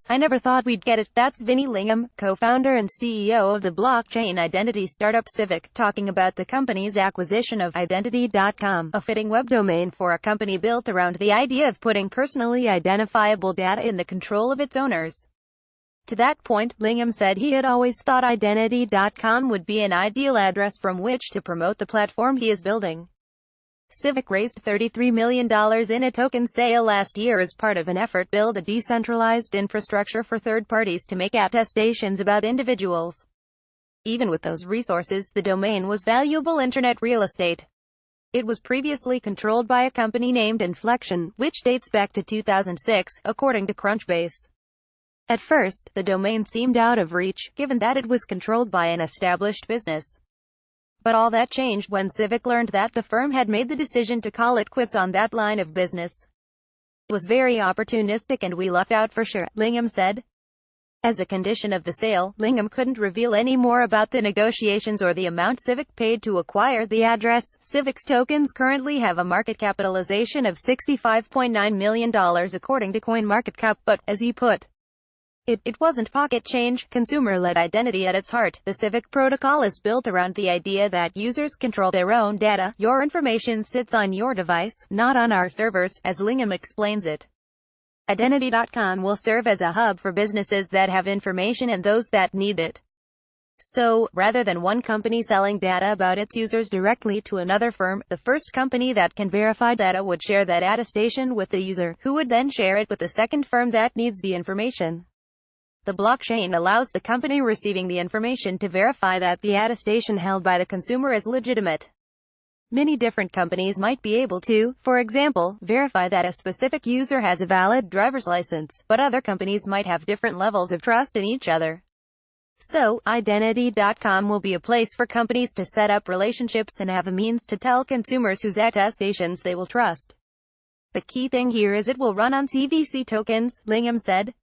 I never thought we'd get it. That's Vinny Lingham, co-founder and CEO of the blockchain identity startup Civic, talking about the company's acquisition of Identity.com, a fitting web domain for a company built around the idea of putting personally identifiable data in the control of its owners. To that point, Lingham said he had always thought Identity.com would be an ideal address from which to promote the platform he is building. Civic raised $33 million in a token sale last year as part of an effort to build a decentralized infrastructure for third parties to make attestations about individuals. Even with those resources, the domain was valuable internet real estate. It was previously controlled by a company named Inflection, which dates back to 2006, according to Crunchbase. At first, the domain seemed out of reach, given that it was controlled by an established business. But all that changed when Civic learned that the firm had made the decision to call it quits on that line of business. It was very opportunistic and we lucked out for sure, Lingham said. As a condition of the sale, Lingham couldn't reveal any more about the negotiations or the amount Civic paid to acquire the address. Civic's tokens currently have a market capitalization of $65.9 million according to CoinMarketCap, but, as he put it wasn't pocket change, consumer-led identity at its heart. The Civic protocol is built around the idea that users control their own data. Your information sits on your device, not on our servers, as Lingham explains it. Identity.com will serve as a hub for businesses that have information and those that need it. So, rather than one company selling data about its users directly to another firm, the first company that can verify data would share that attestation with the user, who would then share it with the second firm that needs the information. The blockchain allows the company receiving the information to verify that the attestation held by the consumer is legitimate. Many different companies might be able to, for example, verify that a specific user has a valid driver's license, but other companies might have different levels of trust in each other. So, Identity.com will be a place for companies to set up relationships and have a means to tell consumers whose attestations they will trust. The key thing here is it will run on CVC tokens, Lingham said.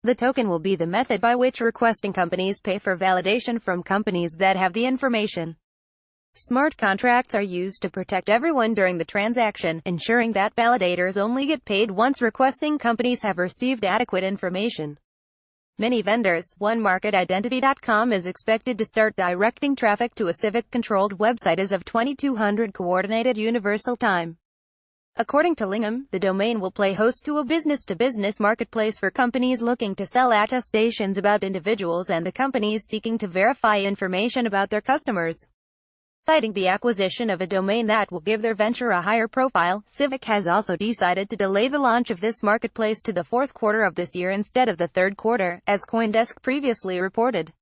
The token will be the method by which requesting companies pay for validation from companies that have the information. Smart contracts are used to protect everyone during the transaction, ensuring that validators only get paid once requesting companies have received adequate information. Many vendors, Identity.com is expected to start directing traffic to a Civic-controlled website as of 2200 Coordinated Universal Time. According to Lingham, the domain will play host to a business-to-business marketplace for companies looking to sell attestations about individuals and the companies seeking to verify information about their customers. Citing the acquisition of a domain that will give their venture a higher profile, Civic has also decided to delay the launch of this marketplace to the fourth quarter of this year instead of the third quarter, as CoinDesk previously reported.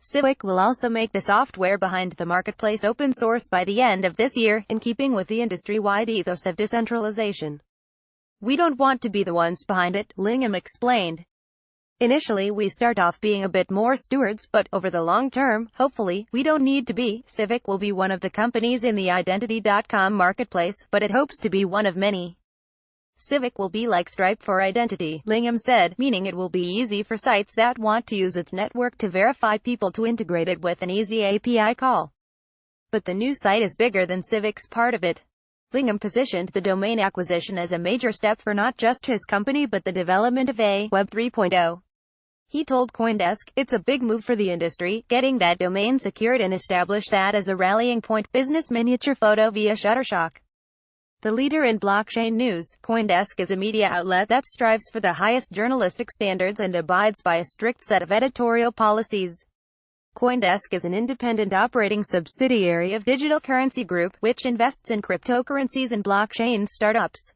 Civic will also make the software behind the marketplace open source by the end of this year, in keeping with the industry-wide ethos of decentralization. We don't want to be the ones behind it, Lingham explained. Initially we start off being a bit more stewards, but, over the long term, hopefully, we don't need to be. Civic will be one of the companies in the Identity.com marketplace, but it hopes to be one of many. Civic will be like Stripe for identity, Lingham said, meaning it will be easy for sites that want to use its network to verify people to integrate it with an easy API call. But the new site is bigger than Civic's part of it. Lingham positioned the domain acquisition as a major step for not just his company but the development of a Web 3.0. He told CoinDesk, "It's a big move for the industry, getting that domain secured and establish that as a rallying point." Business miniature photo via Shutterstock. The leader in blockchain news, CoinDesk is a media outlet that strives for the highest journalistic standards and abides by a strict set of editorial policies. CoinDesk is an independent operating subsidiary of Digital Currency Group, which invests in cryptocurrencies and blockchain startups.